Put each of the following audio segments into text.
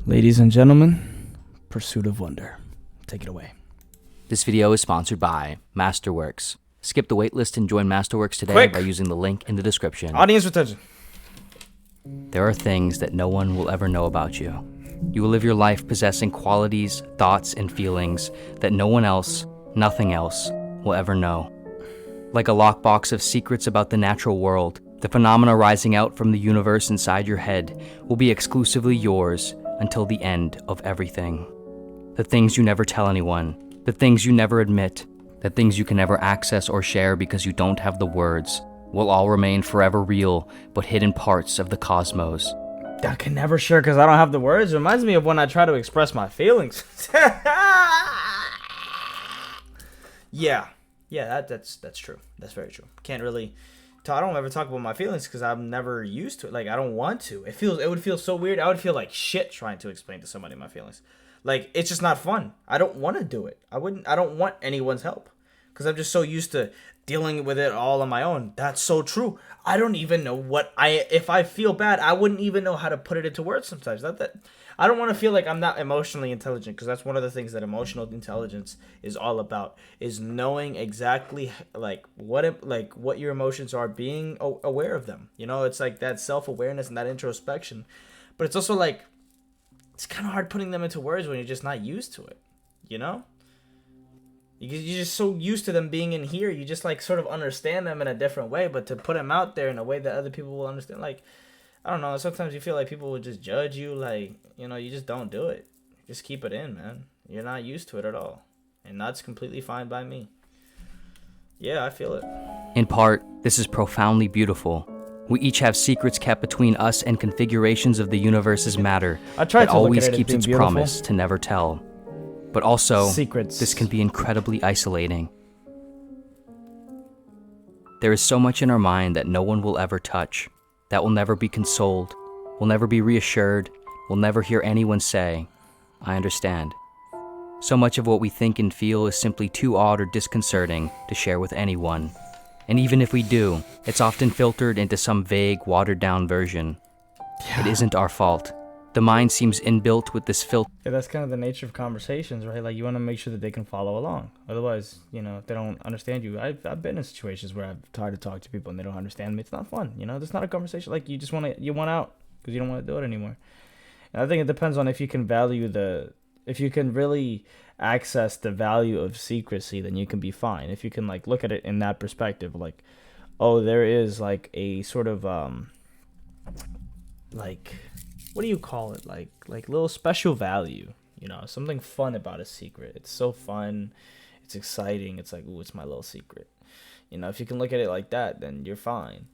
Ladies and gentlemen, Pursuit of Wonder. Take it away. This video is sponsored by Masterworks. Skip the waitlist and join Masterworks today Quick! by using the link in the description. Audience retention. There are things that no one will ever know about you. You will live your life possessing qualities, thoughts, and feelings that no one else, nothing else, will ever know. Like a lockbox of secrets about the natural world, the phenomena rising out from the universe inside your head will be exclusively yours until the end of everything. The things you never tell anyone, the things you never admit, the things you can never access or share because you don't have the words, will all remain forever real but hidden parts of the cosmos. I can never share because I don't have the words. It reminds me of when I try to express my feelings. Yeah, that's true. That's very true. Can't really. I don't ever talk about my feelings because I'm never used to it. Like, I don't want to. It would feel so weird. I would feel like shit trying to explain to somebody my feelings. Like, it's just not fun. I don't want to do it. I don't want anyone's help because I'm just so used to dealing with it all on my own. That's so true. I don't even know if I feel bad, I wouldn't even know how to put it into words sometimes. That I don't want to feel like I'm not emotionally intelligent, because that's one of the things that emotional intelligence is all about, is knowing exactly what your emotions are, being aware of them. You know, it's like that self-awareness and that introspection. But it's also like, it's kind of hard putting them into words when you're just not used to it, you know? You're just so used to them being in here, you just like sort of understand them in a different way, but to put them out there in a way that other people will understand, like, I don't know, sometimes you feel like people would just judge you, like, you know, you just don't do it. Just keep it in, man. You're not used to it at all. And that's completely fine by me. Yeah, I feel it. In part, this is profoundly beautiful. We each have secrets kept between us and configurations of the universe's matter that always keeps its promise to never tell. But also, secrets. This can be incredibly isolating. There is so much in our mind that no one will ever touch, that will never be consoled, will never be reassured, will never hear anyone say, "I understand." So much of what we think and feel is simply too odd or disconcerting to share with anyone. And even if we do, it's often filtered into some vague, watered-down version. Yeah. It isn't our fault. The mind seems inbuilt with this filter. Yeah, that's kind of the nature of conversations, right? Like, you want to make sure that they can follow along. Otherwise, you know, if they don't understand you, I've been in situations where I've tried to talk to people and they don't understand me. It's not fun, you know. It's not a conversation. Like, you want out because you don't want to do it anymore. And I think it depends on if you can if you can really access the value of secrecy, then you can be fine. If you can, like, look at it in that perspective, like, oh, there is like a sort of like, what do you call it? Like little special value, you know, something fun about a secret. It's so fun. It's exciting. It's like, ooh, it's my little secret. You know, if you can look at it like that, then you're fine.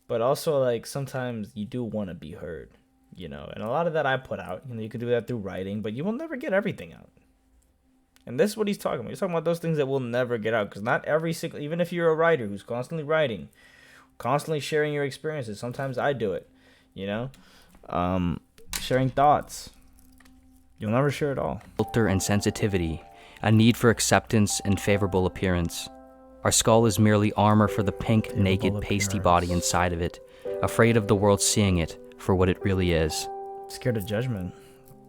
But also, like, sometimes you do want to be heard, you know, and a lot of that I put out. You know, you could do that through writing, but you will never get everything out. And this is what he's talking about. He's talking about those things that will never get out, because not every single, even if you're a writer who's constantly writing, constantly sharing your experiences, sometimes I do it, you know, sharing thoughts, you'll never share it all. Filter and sensitivity, a need for acceptance and favorable appearance. Our skull is merely armor for the pink, naked, pasty body inside of it, afraid of the world seeing it for what it really is. Scared of judgment.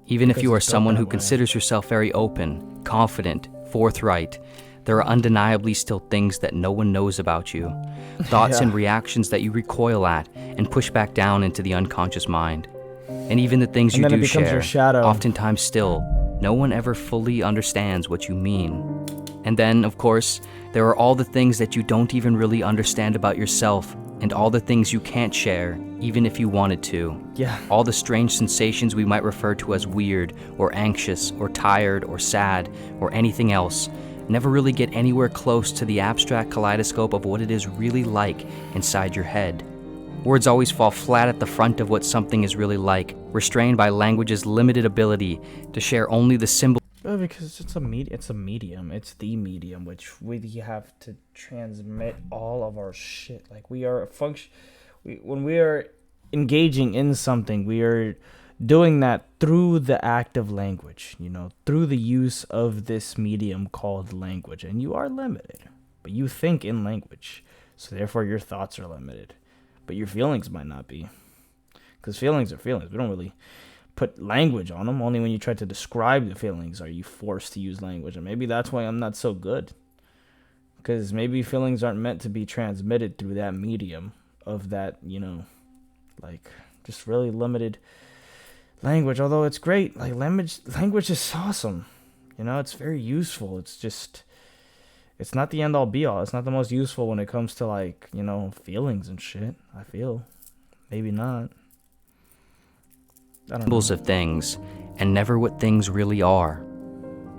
Even if you are someone who considers yourself very open, confident, forthright, there are undeniably still things that no one knows about you. Thoughts and reactions that you recoil at and push back down into the unconscious mind. And even the things you do share, oftentimes still, no one ever fully understands what you mean. And then, of course, there are all the things that you don't even really understand about yourself, and all the things you can't share, even if you wanted to. Yeah. All the strange sensations we might refer to as weird, or anxious, or tired, or sad, or anything else, never really get anywhere close to the abstract kaleidoscope of what it is really like inside your head. Words always fall flat at the front of what something is really like, restrained by language's limited ability to share only the symbol. Well, because it's a medium. It's the medium which we have to transmit all of our shit. Like, we are when we are engaging in something, we are doing that through the act of language, you know, through the use of this medium called language. And you are limited, but you think in language, so therefore your thoughts are limited, but your feelings might not be, because feelings are feelings. We don't really put language on them. Only when you try to describe the feelings are you forced to use language. And maybe that's why I'm not so good. Because maybe feelings aren't meant to be transmitted through that medium of that, like just really limited language. Although it's great. Like language is awesome. It's very useful. It's not the end all be all. It's not the most useful when it comes to like, feelings and shit. I feel. Maybe not. I don't know. Symbols of things, and never what things really are.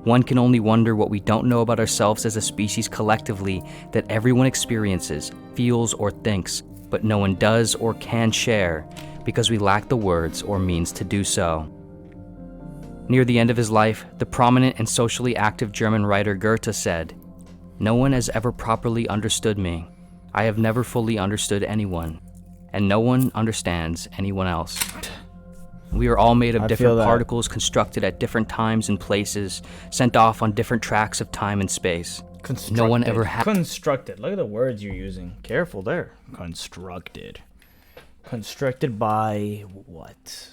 One can only wonder what we don't know about ourselves as a species collectively that everyone experiences, feels, or thinks, but no one does or can share because we lack the words or means to do so. Near the end of his life, the prominent and socially active German writer Goethe said, "No one has ever properly understood me. I have never fully understood anyone, and no one understands anyone else." We are all made of different particles constructed at different times and places, sent off on different tracks of time and space. No one ever had. Constructed. Look at the words you're using. Careful there. Constructed. Constructed by what?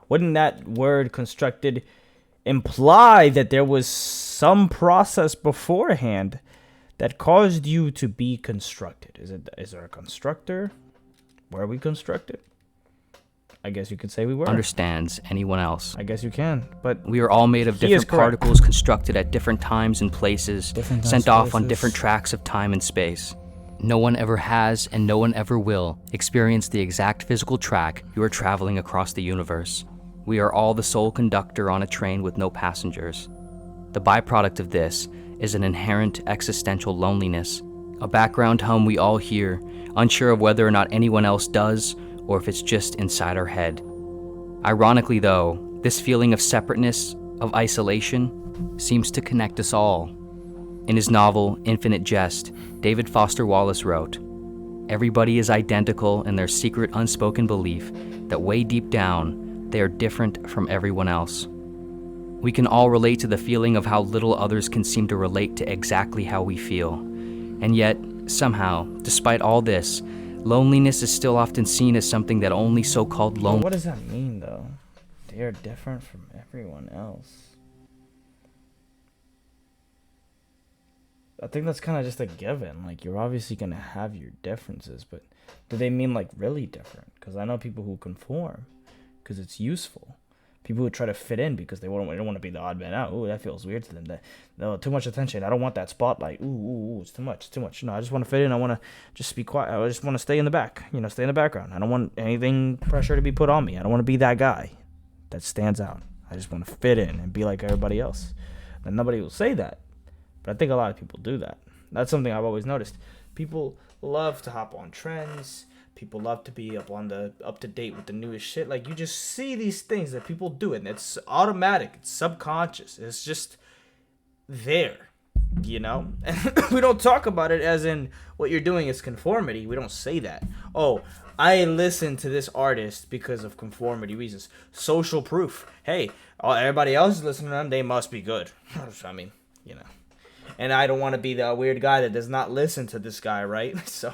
Wouldn't that word constructed imply that there was some process beforehand that caused you to be constructed? Is there a constructor? Were we constructed? I guess you could say we were. Understands anyone else. I guess you can, but we are all made of different particles constructed at different times and places, sent off on different tracks of time and space. No one ever has, and no one ever will, experience the exact physical track you are traveling across the universe. We are all the sole conductor on a train with no passengers. The byproduct of this is an inherent existential loneliness, a background hum we all hear, unsure of whether or not anyone else does, or if it's just inside our head. Ironically though, this feeling of separateness, of isolation, seems to connect us all. In his novel, Infinite Jest, David Foster Wallace wrote, "Everybody is identical in their secret unspoken belief that way deep down, they are different from everyone else." We can all relate to the feeling of how little others can seem to relate to exactly how we feel. And yet, somehow, despite all this, loneliness is still often seen as something that only so-called lonely. What does that mean, though? They are different from everyone else. I think that's kind of just a given. Like, you're obviously going to have your differences, but do they mean, like, really different? Because I know people who conform because it's useful. People who try to fit in because they don't want to be the odd man out. Ooh, that feels weird to them. No, too much attention. I don't want that spotlight. Ooh, it's too much. No, I just want to fit in. I want to just be quiet. I just want to stay in the back. Stay in the background. I don't want anything pressure to be put on me. I don't want to be that guy that stands out. I just want to fit in and be like everybody else. And nobody will say that, but I think a lot of people do that. That's something I've always noticed. People love to hop on trends. People love to be up to date with the newest shit. Like, you just see these things that people do, and it's automatic. It's subconscious. It's just there, And we don't talk about it as in what you're doing is conformity. We don't say that. Oh, I listen to this artist because of conformity reasons. Social proof. Hey, everybody else is listening to them. They must be good. I mean, And I don't want to be the weird guy that does not listen to this guy, right? So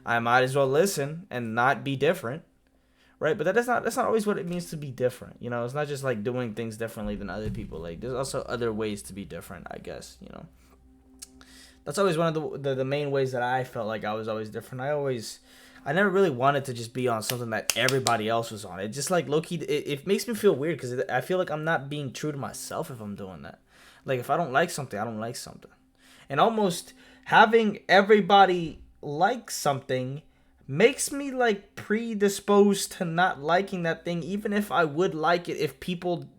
I might as well listen and not be different, right? But that's not always what it means to be different. It's not just like doing things differently than other people. Like, there's also other ways to be different, I guess. That's always one of the main ways that I felt like I was always different. I never really wanted to just be on something that everybody else was on. It just like low-key, it makes me feel weird because I feel like I'm not being true to myself if I'm doing that. Like, if I don't like something, I don't like something. And almost having everybody like something makes me like predisposed to not liking that thing, even if I would like it if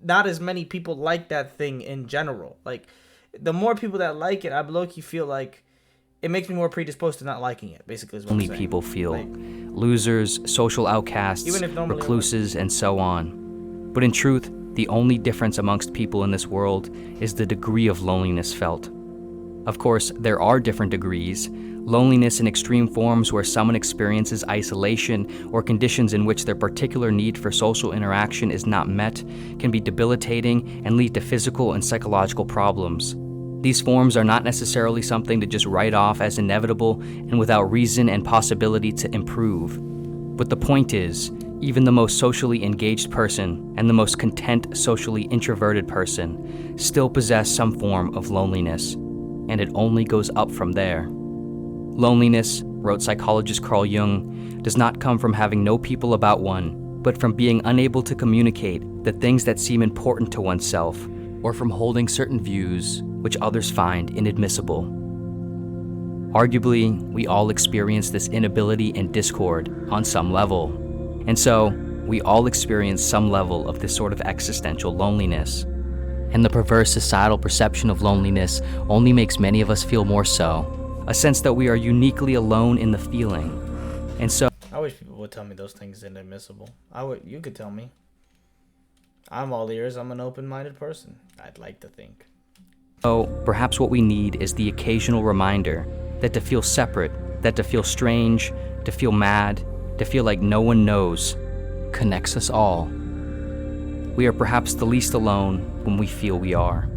not as many people like that thing in general. Like, the more people that like it, I low-key feel like it makes me more predisposed to not liking it, basically, is what I'm saying. Only people feel like losers, social outcasts, recluses, and so on. But in truth, the only difference amongst people in this world is the degree of loneliness felt. Of course, there are different degrees. Loneliness in extreme forms where someone experiences isolation or conditions in which their particular need for social interaction is not met can be debilitating and lead to physical and psychological problems. These forms are not necessarily something to just write off as inevitable and without reason and possibility to improve. But the point is, Even the most socially engaged person and the most content socially introverted person still possess some form of loneliness, and it only goes up from there. Loneliness, wrote psychologist Carl Jung, does not come from having no people about one, but from being unable to communicate the things that seem important to oneself, or from holding certain views which others find inadmissible. Arguably, we all experience this inability and discord on some level, and so we all experience some level of this sort of existential loneliness. And the perverse societal perception of loneliness only makes many of us feel more so, a sense that we are uniquely alone in the feeling. And so I wish people would tell me those things inadmissible. You could tell me. I'm all ears. I'm an open-minded person, I'd like to think. Perhaps what we need is the occasional reminder that to feel separate, that to feel strange, to feel mad, to feel like no one knows, connects us all. We are perhaps the least alone when we feel we are.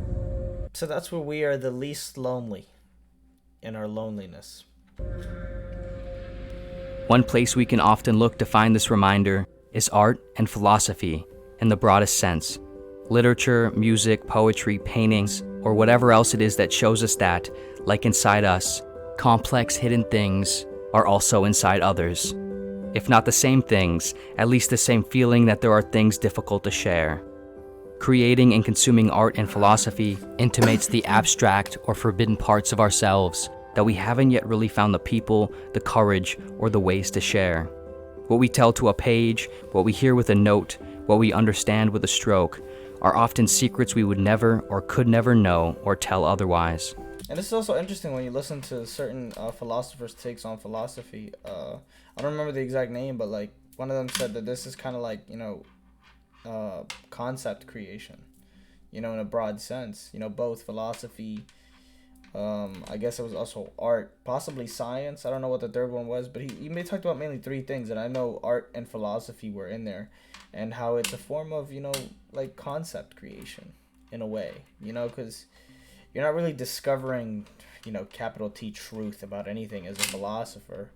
So that's where we are the least lonely, in our loneliness. One place we can often look to find this reminder is art and philosophy in the broadest sense. Literature, music, poetry, paintings, or whatever else it is that shows us that, like inside us, complex hidden things are also inside others. If not the same things, at least the same feeling that there are things difficult to share. Creating and consuming art and philosophy intimates the abstract or forbidden parts of ourselves that we haven't yet really found the people, the courage, or the ways to share. What we tell to a page, what we hear with a note, what we understand with a stroke, are often secrets we would never or could never know or tell otherwise. And this is also interesting when you listen to certain philosophers' takes on philosophy. I don't remember the exact name, but like one of them said that this is kind of like, concept creation, in a broad sense. Both philosophy, I guess it was also art, possibly science. I don't know what the third one was, but he talked about mainly three things, and I know art and philosophy were in there, and how it's a form of, like concept creation in a way, because you're not really discovering, capital T truth about anything as a philosopher.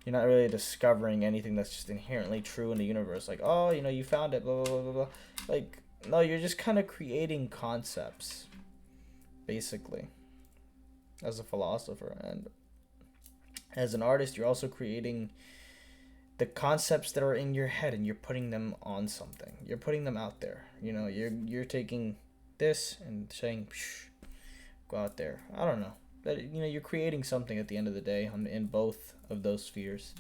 You're not really discovering anything that's just inherently true in the universe. Like, oh, you found it, blah, blah, blah, blah, blah. Like, no, you're just kind of creating concepts, basically, as a philosopher. And as an artist, you're also creating the concepts that are in your head, and you're putting them on something. You're putting them out there. You're taking this and saying, psh, go out there. I don't know. But, you're creating something at the end of the day in both of those spheres.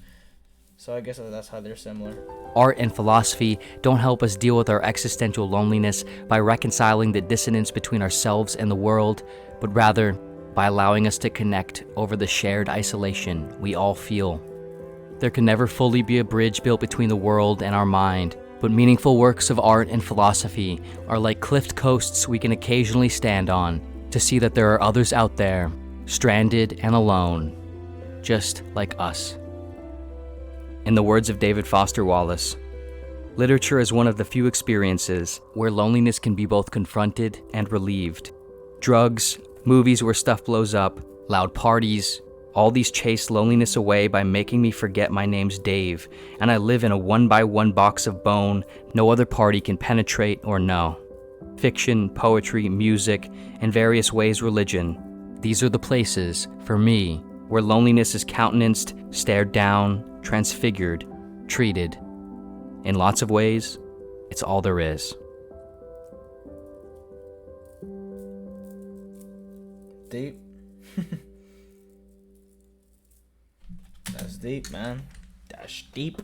So I guess that's how they're similar. Art and philosophy don't help us deal with our existential loneliness by reconciling the dissonance between ourselves and the world, but rather by allowing us to connect over the shared isolation we all feel. There can never fully be a bridge built between the world and our mind, but meaningful works of art and philosophy are like cliff coasts we can occasionally stand on to see that there are others out there, stranded and alone, just like us. In the words of David Foster Wallace, literature is one of the few experiences where loneliness can be both confronted and relieved. Drugs, movies where stuff blows up, loud parties, all these chase loneliness away by making me forget my name's Dave, and I live in a 1x1 box of bone no other party can penetrate or know. Fiction, poetry, music, and various ways religion, these are the places, for me, where loneliness is countenanced, stared down, transfigured, treated. In lots of ways, it's all there is. Deep. That's deep, man. That's deep.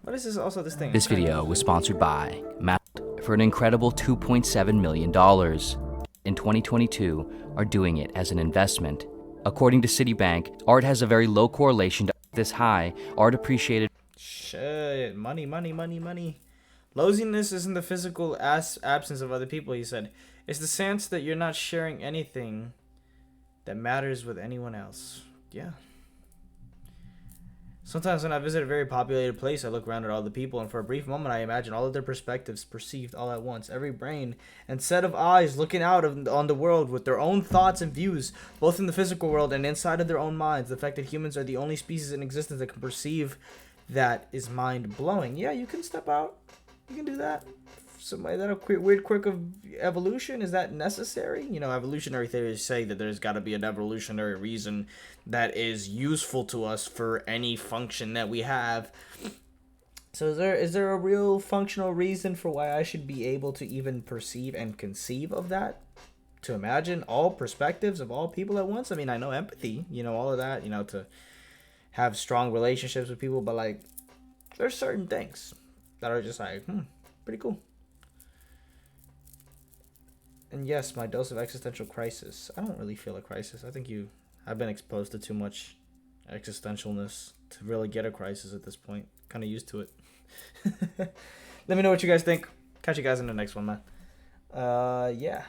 What is this? Also, this thing. This video was sponsored by Matt for an incredible $2.7 million. In 2022, are doing it as an investment. According to Citibank, art has a very low correlation to this high. Art appreciated. Shit. Money, money, money, money. Loneliness isn't the physical absence of other people, he said. It's the sense that you're not sharing anything that matters with anyone else. Yeah. Sometimes when I visit a very populated place, I look around at all the people, and for a brief moment, I imagine all of their perspectives perceived all at once. Every brain and set of eyes looking out on the world with their own thoughts and views, both in the physical world and inside of their own minds. The fact that humans are the only species in existence that can perceive that is mind-blowing. Yeah, you can step out. You can do that. Somebody that a weird quirk of evolution, is that necessary? You know, evolutionary theories say that there's got to be an evolutionary reason that is useful to us for any function that we have. So is there a real functional reason for why I should be able to even perceive and conceive of that? To imagine all perspectives of all people at once? I mean, I know empathy, you know, all of that, you know, to have strong relationships with people, but like there's certain things that are just like, pretty cool. And yes, my dose of existential crisis. I don't really feel a crisis. I think I've been exposed to too much existentialness to really get a crisis at this point. Kind of used to it. Let me know what you guys think. Catch you guys in the next one, man. Yeah.